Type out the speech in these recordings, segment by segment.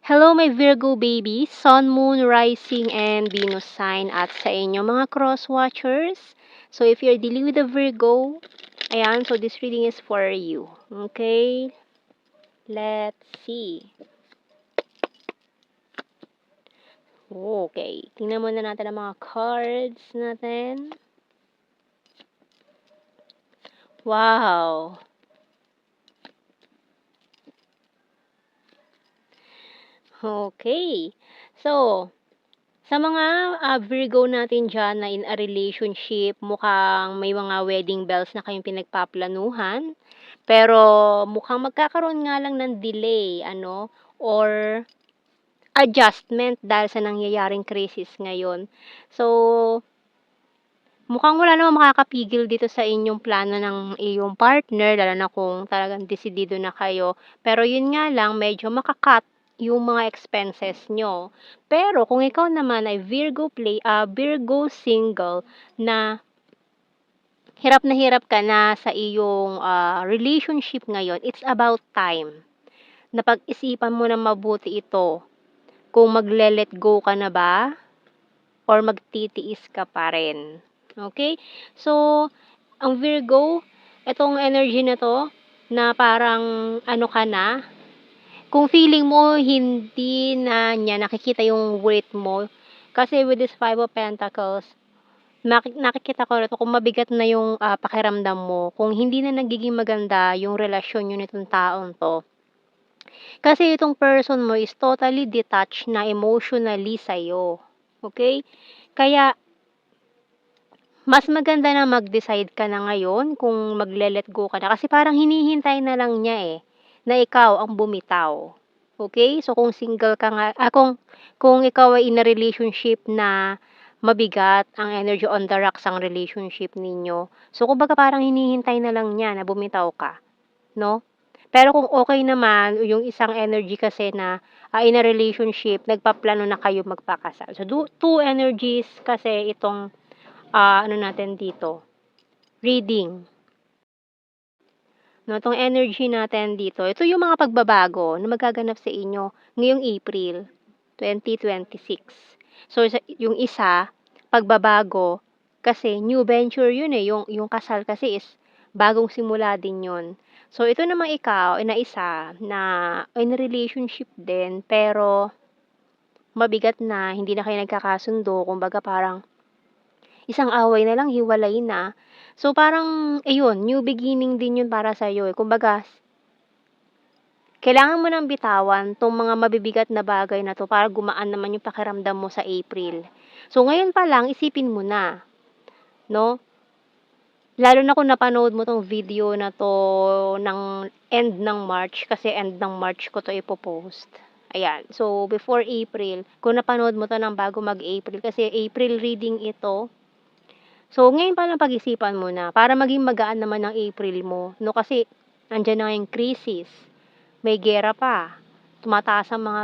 Hello, my Virgo baby, Sun, Moon, Rising, and Venus sign at sa inyo mga cross-watchers. So, if you're dealing with a Virgo, ayan, so this reading is for you. Okay? Let's see. Okay. Tingnan muna natin ang mga cards natin. Wow. Okay. So, sa mga Virgo natin dyan na in a relationship, mukhang may mga wedding bells na kayong pinagpaplanuhan. Pero mukhang magkakaroon nga lang ng delay, or adjustment dahil sa nangyayaring crisis ngayon. So, mukhang wala namang makakapigil dito sa inyong plano ng iyong partner, lalo na kung talagang desidido na kayo. Pero yun nga lang, medyo makakat yung mga expenses nyo. Pero kung ikaw naman ay Virgo single na hirap ka na sa iyong relationship ngayon, it's about time na pag-isipan mo na mabuti ito. Kung magle-let go ka na ba or magtitiis ka pa rin. Okay? So, ang Virgo, itong energy na to, na parang ka na, kung feeling mo hindi na niya nakikita yung worth mo, kasi with this Five of Pentacles, nakikita ko rito kung mabigat na yung pakiramdam mo, kung hindi na nagiging maganda yung relasyon nyo nitong taong to. Kasi itong person mo is totally detached na emotionally sa'yo. Okay? Kaya, mas maganda na mag-decide ka na ngayon kung magle-let go ka na. Kasi parang hinihintay na lang niya na ikaw ang bumitaw. Okay? So, kung single ka nga, kung ikaw ay in a relationship na mabigat ang energy on the rocks ang relationship ninyo. So, kumbaga parang hinihintay na lang niya na bumitaw ka. No? Pero kung okay naman, yung isang energy kasi na in a relationship, nagpaplano na kayo magpakasal. So, two energies kasi itong natin dito, reading. No, itong energy natin dito, ito yung mga pagbabago na magaganap sa inyo ngayong April 2026. So, yung isa, pagbabago, kasi new venture yun yung kasal kasi is bagong simula din yun. So, ito namang ikaw, na isa, na in relationship din, pero mabigat na, hindi na kayo nagkakasundo, kumbaga parang isang away na lang, hiwalay na. So, parang, ayun, new beginning din yun para sa'yo. Kumbaga, kailangan mo nang bitawan tong mga mabibigat na bagay na to para gumaan naman yung pakiramdam mo sa April. So, ngayon pa lang, isipin mo na, no? Lalo na kung napanood mo tong video na to ng end ng March, kasi end ng March ko to ipopost. Ayan. So, before April, kung napanood mo to ng bago mag-April, kasi April reading ito. So, ngayon pa lang pag-isipan mo na para maging magaan naman ang April mo. No, kasi nandiyan na yung crisis. May gera pa. Tumataas ang mga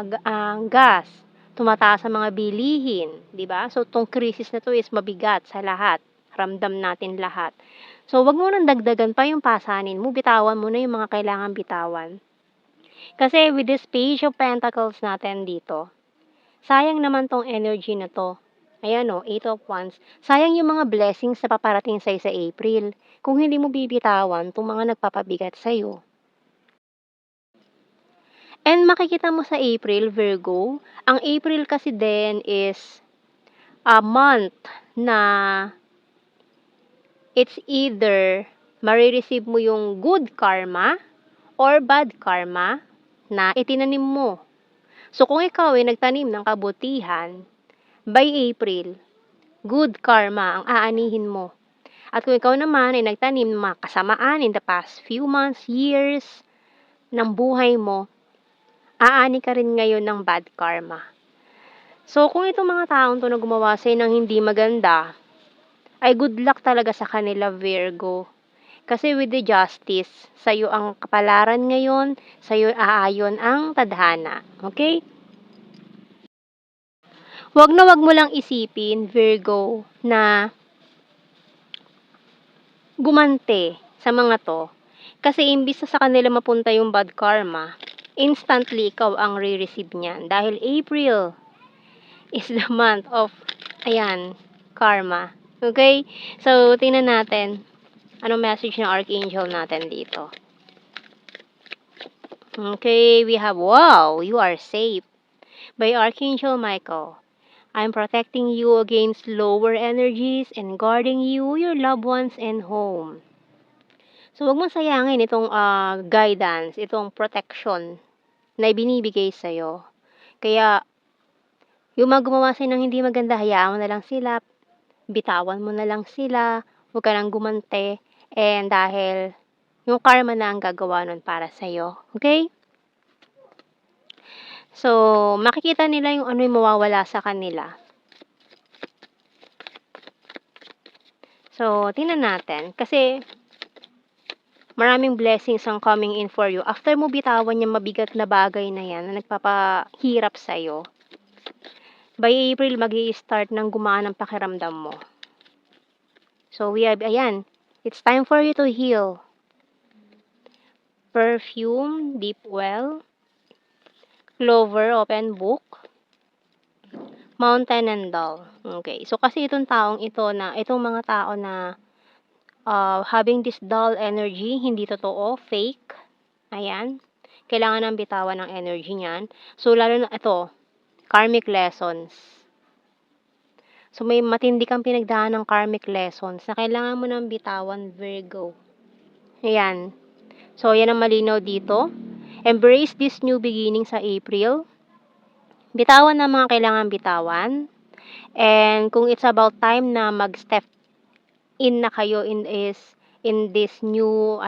gas. Tumataas ang mga bilihin, 'di ba? So, tong crisis na to is mabigat sa lahat. Ramdam natin lahat. So, wag mo nang dagdagan pa yung pasanin mo. Bitawan mo na yung mga kailangan bitawan. Kasi with this Page of Pentacles natin dito, sayang naman tong energy na to. Ayan o, Eight of Wands. Sayang yung mga blessings na paparating sa'yo sa April kung hindi mo bibitawan tong mga nagpapabigat sa'yo. And makikita mo sa April, Virgo, ang April kasi din is a month na it's either marireceive mo yung good karma or bad karma na itinanim mo. So, kung ikaw ay nagtanim ng kabutihan, by April, good karma ang aanihin mo. At kung ikaw naman ay nagtanim ng mga kasamaan in the past few months, years ng buhay mo, aani ka rin ngayon ng bad karma. So, kung itong mga taong to na gumawa sa'yo ng hindi maganda, ay good luck talaga sa kanila, Virgo. Kasi with the justice, sa'yo ang kapalaran ngayon, sa'yo aayon ang tadhana. Okay? Wag na wag mo lang isipin, Virgo, na gumante sa mga to. Kasi imbis na sa kanila mapunta yung bad karma, instantly ikaw ang re-receive niyan. Dahil April is the month of, ayan, karma. Okay? So, tingnan natin. Anong message ng Archangel natin dito? Okay, we have, wow, you are safe. By Archangel Michael. I'm protecting you against lower energies and guarding you, your loved ones, and home. So, wag mong sayangin itong guidance, itong protection na ibinibigay sa'yo. Kaya, yung mga gumawa sa'yo ng hindi maganda, hayaan mo na lang sila, bitawan mo na lang sila, huwag ka nang gumante, and dahil yung karma na ang gagawa nun para sa'yo. Okay? So, makikita nila yung ano yung mawawala sa kanila. So, tingnan natin. Kasi, maraming blessings ang coming in for you. After mo bitawan yung mabigat na bagay na yan na nagpapahirap sa'yo, by April, mag-i-start ng gumaan ang pakiramdam mo. So, we have, ayan, it's time for you to heal. Perfume, deep well, clover, open book, mountain and doll. Okay. So, kasi itong mga tao na having this dull energy, hindi totoo, fake, ayan, kailangan ng bitawan ng energy niyan. So, lalo na ito, karmic lessons. So, may matindi kang pinagdaan ng karmic lessons na kailangan mo ng bitawan, Virgo. Ayan. So, yan ang malinaw dito. Embrace this new beginning sa April. Bitawan na mga kailangan bitawan. And kung it's about time na mag-step in na kayo in this new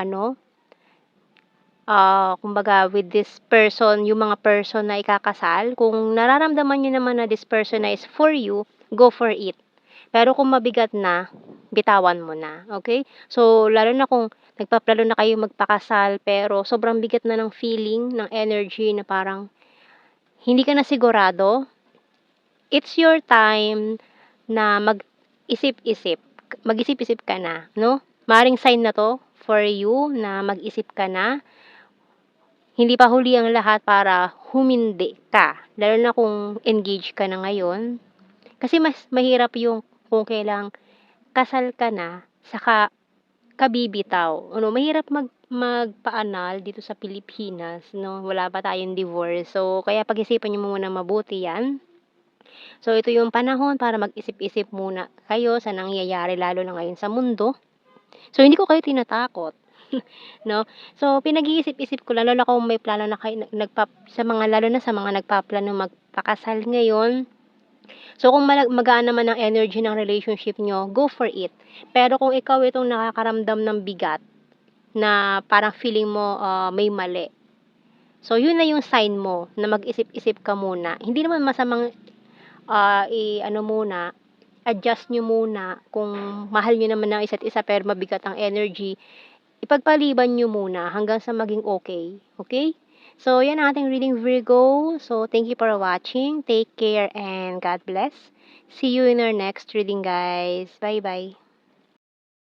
kumbaga with this person, yung mga person na ikakasal, kung nararamdaman niyo naman na this person na is for you, go for it. Pero kung mabigat na, bitawan mo na, okay? So, lalo na kung nagpaplano na kayo magpakasal, pero sobrang bigat na ng feeling, ng energy na parang hindi ka na sigurado, it's your time na mag-isip-isip ka na, no? Maring sign na to for you na mag-isip ka na. Hindi pa huli ang lahat para humindi ka, lalo na kung engaged ka na ngayon. Kasi mas mahirap yung kung kailang kasal ka na, saka ka bibitaw. Mahirap magpa-annul dito sa Pilipinas, no? Wala pa tayong divorce. So, kaya pag-isipan niyo muna mabuti 'yan. So, ito yung panahon para mag-isip-isip muna kayo sa nangyayari lalo na ngayon sa mundo. So, hindi ko kayo tinatakot. No? So, pinag-iisip-isip ko lalo na kung may plano na kayo lalo na sa mga nagpaplano magpakasal ngayon. So, kung magaan naman ang energy ng relationship nyo, go for it. Pero kung ikaw itong nakakaramdam ng bigat na parang feeling mo may mali. So, yun na yung sign mo na mag-isip-isip ka muna. Hindi naman masamang adjust nyo muna kung mahal nyo naman ng isa't isa pero mabigat ang energy. Ipagpaliban nyo muna hanggang sa maging okay. Okay? So, yan ang ating reading, Virgo. So, thank you for watching. Take care and God bless. See you in our next reading, guys. Bye-bye.